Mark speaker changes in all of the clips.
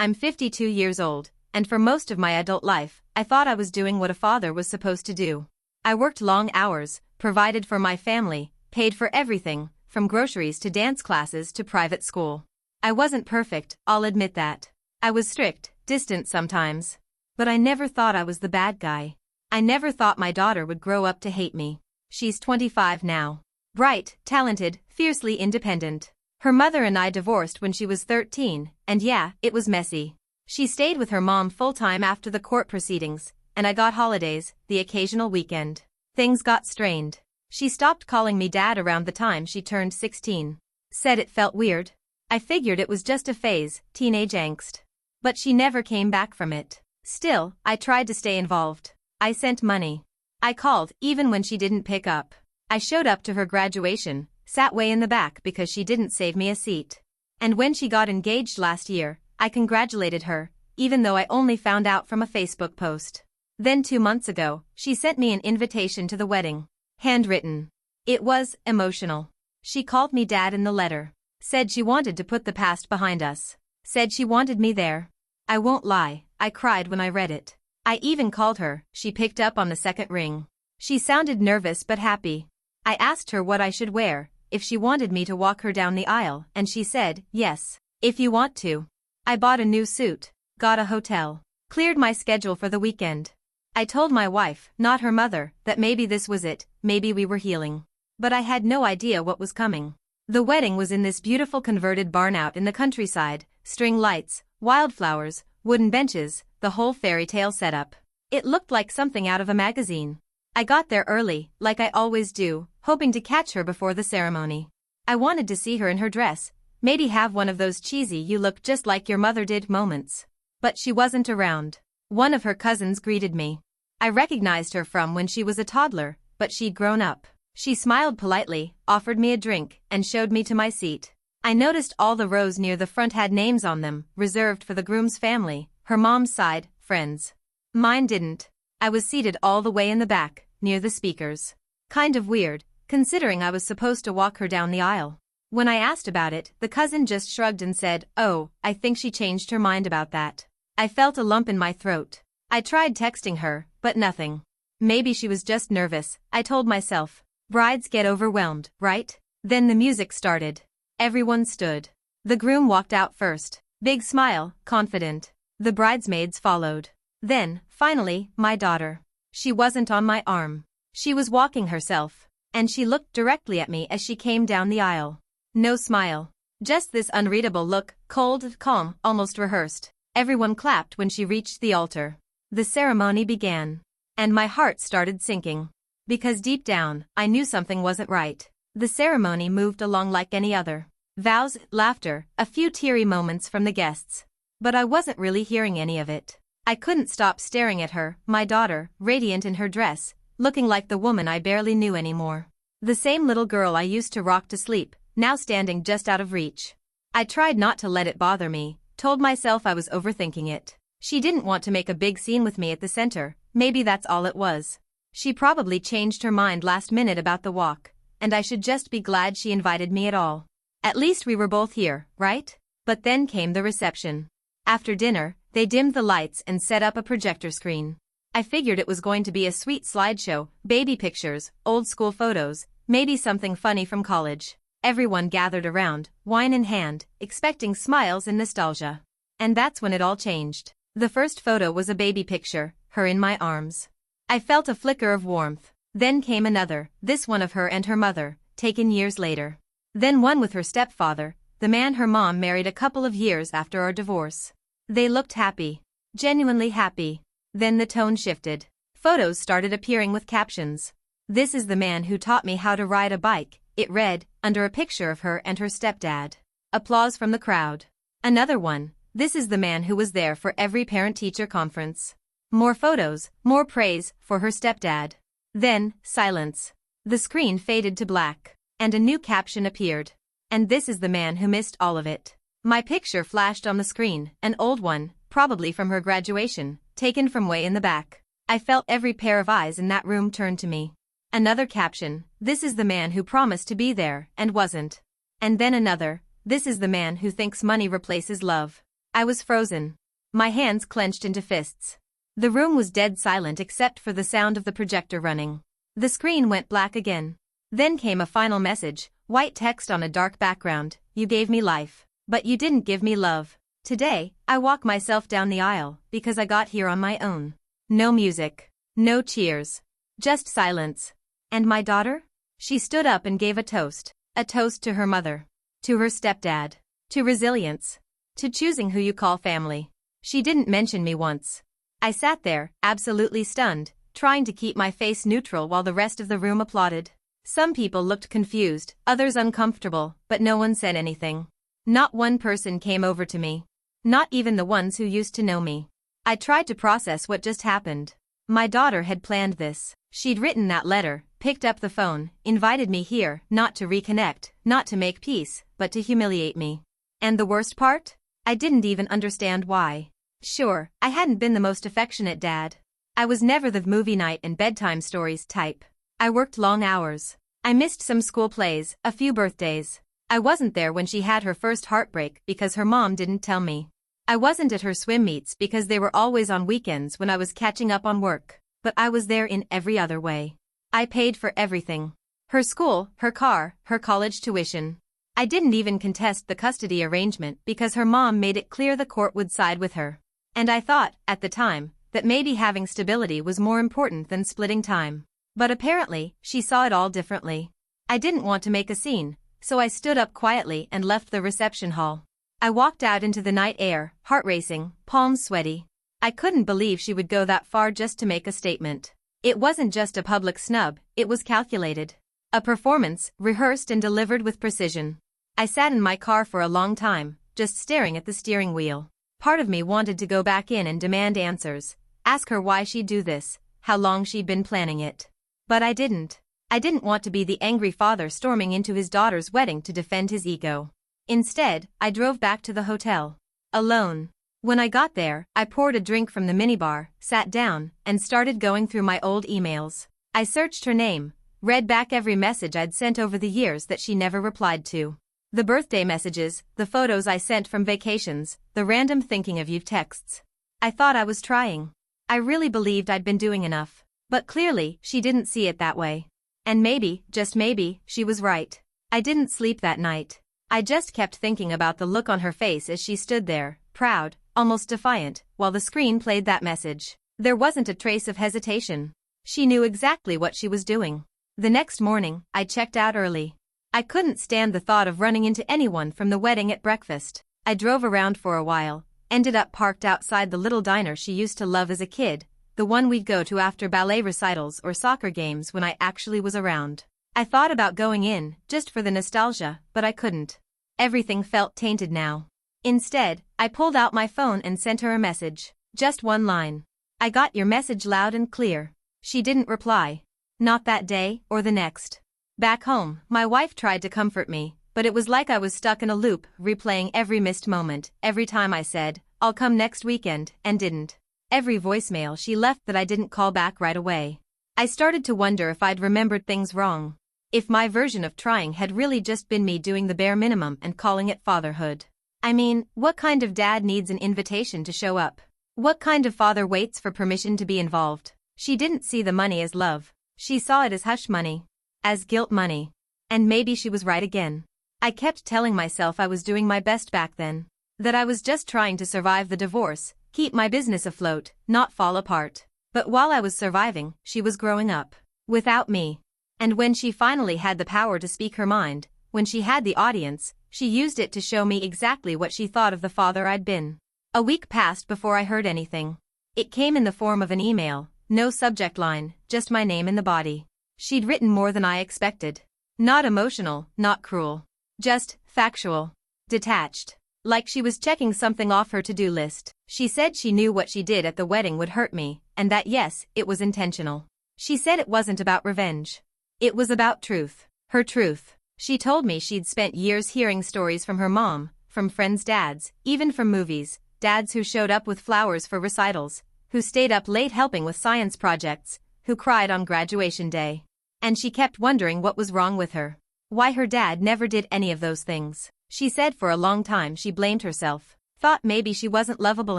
Speaker 1: I'm 52 years old, and for most of my adult life, I thought I was doing what a father was supposed to do. I worked long hours, provided for my family, paid for everything, from groceries to dance classes to private school. I wasn't perfect, I'll admit that. I was strict, distant sometimes. But I never thought I was the bad guy. I never thought my daughter would grow up to hate me. She's 25 now. Bright, talented, fiercely independent. Her mother and I divorced when she was 13, and yeah, it was messy. She stayed with her mom full-time after the court proceedings, and I got holidays, the occasional weekend. Things got strained. She stopped calling me dad around the time she turned 16. Said it felt weird. I figured it was just a phase, teenage angst. But she never came back from it. Still, I tried to stay involved. I sent money. I called, even when she didn't pick up. I showed up to her graduation, sat way in the back because she didn't save me a seat. And when she got engaged last year, I congratulated her, even though I only found out from a Facebook post. Then 2 months ago, she sent me an invitation to the wedding. Handwritten. It was emotional. She called me dad in the letter. Said she wanted to put the past behind us. Said she wanted me there. I won't lie, I cried when I read it. I even called her, she picked up on the second ring. She sounded nervous but happy. I asked her what I should wear, if she wanted me to walk her down the aisle, and she said, yes, if you want to. I bought a new suit, got a hotel, cleared my schedule for the weekend. I told my wife, not her mother, that maybe this was it, maybe we were healing. But I had no idea what was coming. The wedding was in this beautiful converted barn out in the countryside, string lights, wildflowers, wooden benches, the whole fairy tale setup. It looked like something out of a magazine. I got there early, like I always do, hoping to catch her before the ceremony. I wanted to see her in her dress, maybe have one of those cheesy "you look just like your mother did" moments. But she wasn't around. One of her cousins greeted me. I recognized her from when she was a toddler, but she'd grown up. She smiled politely, offered me a drink, and showed me to my seat. I noticed all the rows near the front had names on them, reserved for the groom's family, her mom's side, friends. Mine didn't. I was seated all the way in the back, near the speakers. Kind of weird, considering I was supposed to walk her down the aisle. When I asked about it, the cousin just shrugged and said, "Oh, I think she changed her mind about that." I felt a lump in my throat. I tried texting her, but nothing. Maybe she was just nervous, I told myself. Brides get overwhelmed, right? Then the music started. Everyone stood. The groom walked out first. Big smile, confident. The bridesmaids followed. Then, finally, my daughter. She wasn't on my arm. She was walking herself. And she looked directly at me as she came down the aisle. No smile. Just this unreadable look, cold, calm, almost rehearsed. Everyone clapped when she reached the altar. The ceremony began. And my heart started sinking. Because deep down, I knew something wasn't right. The ceremony moved along like any other. Vows, laughter, a few teary moments from the guests. But I wasn't really hearing any of it. I couldn't stop staring at her, my daughter, radiant in her dress, looking like the woman I barely knew anymore. The same little girl I used to rock to sleep, now standing just out of reach. I tried not to let it bother me, told myself I was overthinking it. She didn't want to make a big scene with me at the center, maybe that's all it was. She probably changed her mind last minute about the walk, and I should just be glad she invited me at all. At least we were both here, right? But then came the reception. After dinner, they dimmed the lights and set up a projector screen. I figured it was going to be a sweet slideshow, baby pictures, old school photos, maybe something funny from college. Everyone gathered around, wine in hand, expecting smiles and nostalgia. And that's when it all changed. The first photo was a baby picture, her in my arms. I felt a flicker of warmth. Then came another, this one of her and her mother, taken years later. Then one with her stepfather, the man her mom married a couple of years after our divorce. They looked happy. Genuinely happy. Then the tone shifted. Photos started appearing with captions. "This is the man who taught me how to ride a bike," it read, under a picture of her and her stepdad. Applause from the crowd. Another one, "This is the man who was there for every parent-teacher conference." More photos, more praise, for her stepdad. Then, silence. The screen faded to black. And a new caption appeared. "And this is the man who missed all of it." My picture flashed on the screen, an old one, probably from her graduation, taken from way in the back. I felt every pair of eyes in that room turn to me. Another caption, "This is the man who promised to be there, and wasn't." And then another, "This is the man who thinks money replaces love." I was frozen. My hands clenched into fists. The room was dead silent except for the sound of the projector running. The screen went black again. Then came a final message, white text on a dark background. You gave me life, but you didn't give me love. Today, I walk myself down the aisle because I got here on my own. No music. No cheers. Just silence. And my daughter? She stood up and gave a toast. A toast to her mother. To her stepdad. To resilience. To choosing who you call family. She didn't mention me once. I sat there, absolutely stunned, trying to keep my face neutral while the rest of the room applauded. Some people looked confused, others uncomfortable, but no one said anything. Not one person came over to me. Not even the ones who used to know me. I tried to process what just happened. My daughter had planned this. She'd written that letter, picked up the phone, invited me here, not to reconnect, not to make peace, but to humiliate me. And the worst part? I didn't even understand why. Sure, I hadn't been the most affectionate dad. I was never the movie night and bedtime stories type. I worked long hours. I missed some school plays, a few birthdays. I wasn't there when she had her first heartbreak because her mom didn't tell me. I wasn't at her swim meets because they were always on weekends when I was catching up on work. But I was there in every other way. I paid for everything. Her school, her car, her college tuition. I didn't even contest the custody arrangement because her mom made it clear the court would side with her. And I thought, at the time, that maybe having stability was more important than splitting time. But apparently, she saw it all differently. I didn't want to make a scene, so I stood up quietly and left the reception hall. I walked out into the night air, heart racing, palms sweaty. I couldn't believe she would go that far just to make a statement. It wasn't just a public snub, it was calculated. A performance, rehearsed and delivered with precision. I sat in my car for a long time, just staring at the steering wheel. Part of me wanted to go back in and demand answers, ask her why she'd do this, how long she'd been planning it. But I didn't. I didn't want to be the angry father storming into his daughter's wedding to defend his ego. Instead, I drove back to the hotel. Alone. When I got there, I poured a drink from the minibar, sat down, and started going through my old emails. I searched her name, read back every message I'd sent over the years that she never replied to. The birthday messages, the photos I sent from vacations, the random thinking of you texts. I thought I was trying. I really believed I'd been doing enough. But clearly, she didn't see it that way. And maybe, just maybe, she was right. I didn't sleep that night. I just kept thinking about the look on her face as she stood there, proud, almost defiant, while the screen played that message. There wasn't a trace of hesitation. She knew exactly what she was doing. The next morning, I checked out early. I couldn't stand the thought of running into anyone from the wedding at breakfast. I drove around for a while, ended up parked outside the little diner she used to love as a kid, the one we'd go to after ballet recitals or soccer games when I actually was around. I thought about going in, just for the nostalgia, but I couldn't. Everything felt tainted now. Instead, I pulled out my phone and sent her a message. Just one line. I got your message loud and clear. She didn't reply. Not that day, or the next. Back home, my wife tried to comfort me, but it was like I was stuck in a loop, replaying every missed moment, every time I said, I'll come next weekend, and didn't. Every voicemail she left that I didn't call back right away. I started to wonder if I'd remembered things wrong. If my version of trying had really just been me doing the bare minimum and calling it fatherhood. I mean, what kind of dad needs an invitation to show up? What kind of father waits for permission to be involved? She didn't see the money as love. She saw it as hush money. As guilt money. And maybe she was right again. I kept telling myself I was doing my best back then. That I was just trying to survive the divorce, keep my business afloat, not fall apart. But while I was surviving, she was growing up. Without me. And when she finally had the power to speak her mind, when she had the audience, she used it to show me exactly what she thought of the father I'd been. A week passed before I heard anything. It came in the form of an email, no subject line, just my name in the body. She'd written more than I expected. Not emotional, not cruel. Just factual. Detached. Like she was checking something off her to-do list. She said she knew what she did at the wedding would hurt me, and that yes, it was intentional. She said it wasn't about revenge. It was about truth. Her truth. She told me she'd spent years hearing stories from her mom, from friends' dads, even from movies, dads who showed up with flowers for recitals, who stayed up late helping with science projects, who cried on graduation day. And she kept wondering what was wrong with her. Why her dad never did any of those things. She said for a long time she blamed herself, Thought maybe she wasn't lovable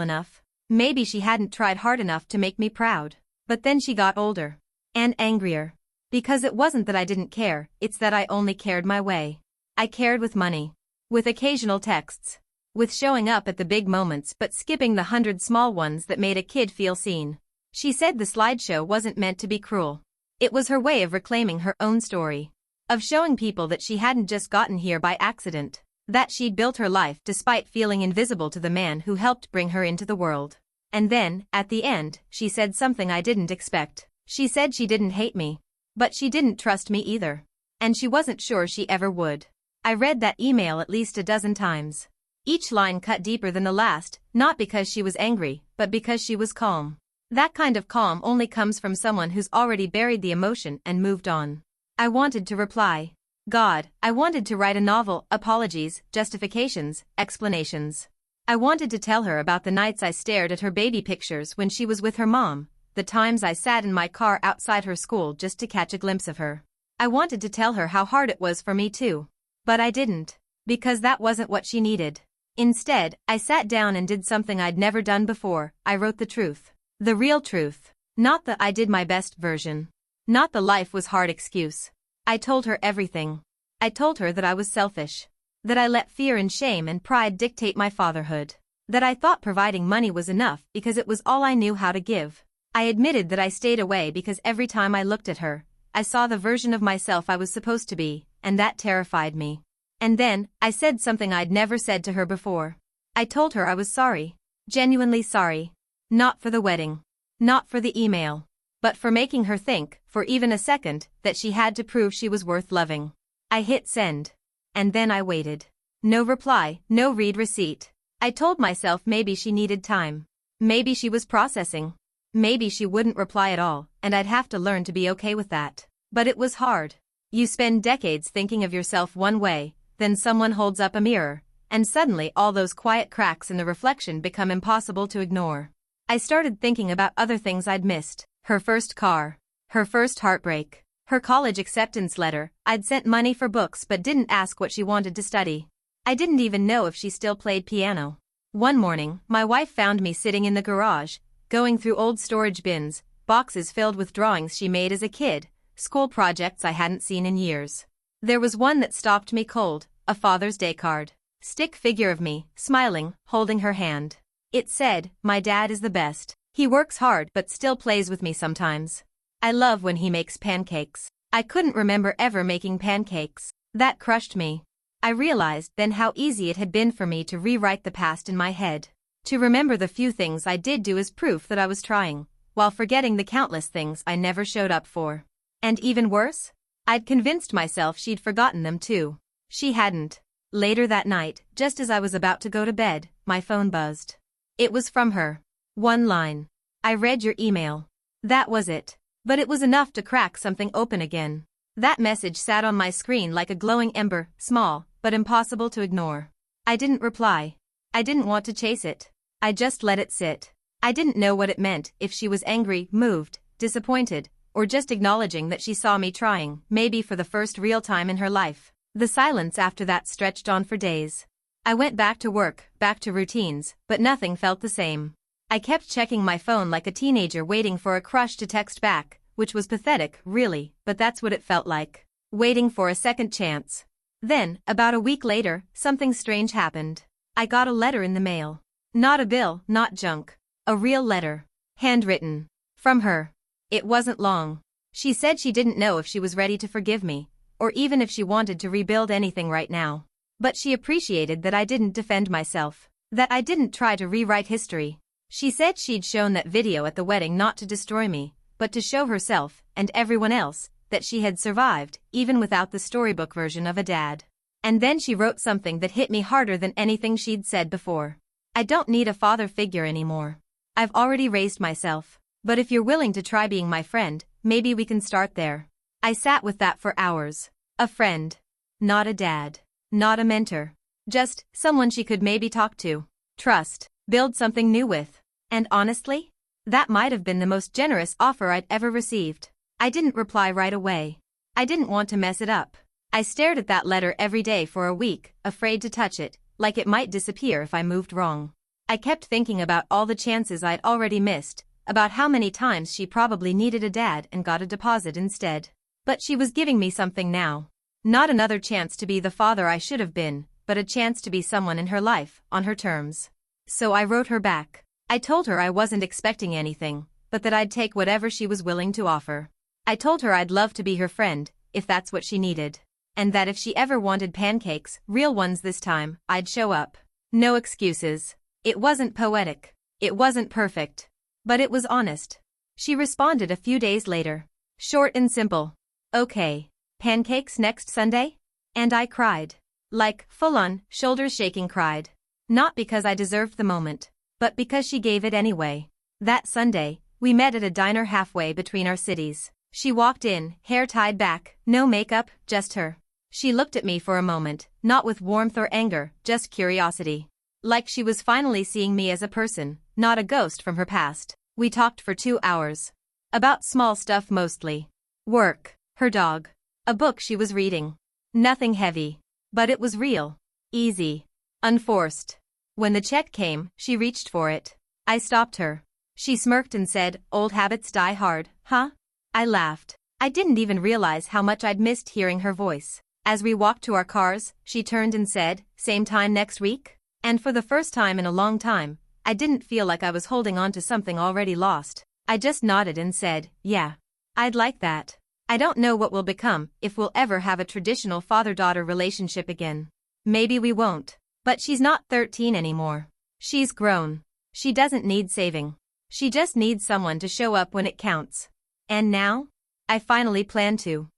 Speaker 1: enough. Maybe she hadn't tried hard enough to make me proud. But then she got older. And angrier. Because it wasn't that I didn't care, it's that I only cared my way. I cared with money. With occasional texts. With showing up at the big moments but skipping the 100 small ones that made a kid feel seen. She said the slideshow wasn't meant to be cruel. It was her way of reclaiming her own story. Of showing people that she hadn't just gotten here by accident. That she'd built her life despite feeling invisible to the man who helped bring her into the world. And then, at the end, she said something I didn't expect. She said she didn't hate me. But she didn't trust me either. And she wasn't sure she ever would. I read that email at least a dozen times. Each line cut deeper than the last, not because she was angry, but because she was calm. That kind of calm only comes from someone who's already buried the emotion and moved on. I wanted to reply. God, I wanted to write a novel, apologies, justifications, explanations. I wanted to tell her about the nights I stared at her baby pictures when she was with her mom, the times I sat in my car outside her school just to catch a glimpse of her. I wanted to tell her how hard it was for me too. But I didn't. Because that wasn't what she needed. Instead, I sat down and did something I'd never done before. I wrote the truth. The real truth. Not the I did my best version. Not the life was hard excuse. I told her everything. I told her that I was selfish. That I let fear and shame and pride dictate my fatherhood. That I thought providing money was enough because it was all I knew how to give. I admitted that I stayed away because every time I looked at her, I saw the version of myself I was supposed to be, and that terrified me. And then, I said something I'd never said to her before. I told her I was sorry. Genuinely sorry. Not for the wedding. Not for the email. But for making her think, for even a second, that she had to prove she was worth loving. I hit send. And then I waited. No reply, no read receipt. I told myself maybe she needed time. Maybe she was processing. Maybe she wouldn't reply at all, and I'd have to learn to be okay with that. But it was hard. You spend decades thinking of yourself one way, then someone holds up a mirror, and suddenly all those quiet cracks in the reflection become impossible to ignore. I started thinking about other things I'd missed. Her first car. Her first heartbreak. Her college acceptance letter. I'd sent money for books but didn't ask what she wanted to study. I didn't even know if she still played piano. One morning, my wife found me sitting in the garage, going through old storage bins, boxes filled with drawings she made as a kid, school projects I hadn't seen in years. There was one that stopped me cold, a Father's Day card. Stick figure of me, smiling, holding her hand. It said, "My dad is the best. He works hard but still plays with me sometimes. I love when he makes pancakes." I couldn't remember ever making pancakes. That crushed me. I realized then how easy it had been for me to rewrite the past in my head. To remember the few things I did do as proof that I was trying, while forgetting the countless things I never showed up for. And even worse? I'd convinced myself she'd forgotten them too. She hadn't. Later that night, just as I was about to go to bed, my phone buzzed. It was from her. One line. "I read your email." That was it. But it was enough to crack something open again. That message sat on my screen like a glowing ember, small, but impossible to ignore. I didn't reply. I didn't want to chase it. I just let it sit. I didn't know what it meant, if she was angry, moved, disappointed, or just acknowledging that she saw me trying, maybe for the first real time in her life. The silence after that stretched on for days. I went back to work, back to routines, but nothing felt the same. I kept checking my phone like a teenager waiting for a crush to text back, which was pathetic, really, but that's what it felt like. Waiting for a second chance. Then, about a week later, something strange happened. I got a letter in the mail. Not a bill, not junk. A real letter. Handwritten. From her. It wasn't long. She said she didn't know if she was ready to forgive me, or even if she wanted to rebuild anything right now. But she appreciated that I didn't defend myself. That I didn't try to rewrite history. She said she'd shown that video at the wedding not to destroy me, but to show herself, and everyone else, that she had survived, even without the storybook version of a dad. And then she wrote something that hit me harder than anything she'd said before. "I don't need a father figure anymore. I've already raised myself. But if you're willing to try being my friend, maybe we can start there." I sat with that for hours. A friend. Not a dad. Not a mentor. Just someone she could maybe talk to. Trust. Build something new with. And honestly, that might have been the most generous offer I'd ever received. I didn't reply right away. I didn't want to mess it up. I stared at that letter every day for a week, afraid to touch it, like it might disappear if I moved wrong. I kept thinking about all the chances I'd already missed, about how many times she probably needed a dad and got a deposit instead. But she was giving me something now. Not another chance to be the father I should have been, but a chance to be someone in her life, on her terms. So I wrote her back. I told her I wasn't expecting anything, but that I'd take whatever she was willing to offer. I told her I'd love to be her friend, if that's what she needed. And that if she ever wanted pancakes, real ones this time, I'd show up. No excuses. It wasn't poetic. It wasn't perfect. But it was honest. She responded a few days later. Short and simple. Okay. Pancakes next Sunday? And I cried. Like, full-on, shoulders shaking cried. Not because I deserved the moment, but because she gave it anyway. That Sunday, we met at a diner halfway between our cities. She walked in, hair tied back, no makeup, just her. She looked at me for a moment, not with warmth or anger, just curiosity. Like she was finally seeing me as a person, not a ghost from her past. We talked for 2 hours. About small stuff mostly. Work, her dog, a book she was reading. Nothing heavy. But it was real. Easy. Unforced. When the check came, she reached for it. I stopped her. She smirked and said, "Old habits die hard, huh?" I laughed. I didn't even realize how much I'd missed hearing her voice. As we walked to our cars, she turned and said, "Same time next week?" And for the first time in a long time, I didn't feel like I was holding on to something already lost. I just nodded and said, "Yeah. I'd like that." I don't know what we'll become, if we'll ever have a traditional father-daughter relationship again. Maybe we won't. But she's not 13 anymore. She's grown. She doesn't need saving. She just needs someone to show up when it counts. And now? I finally plan to.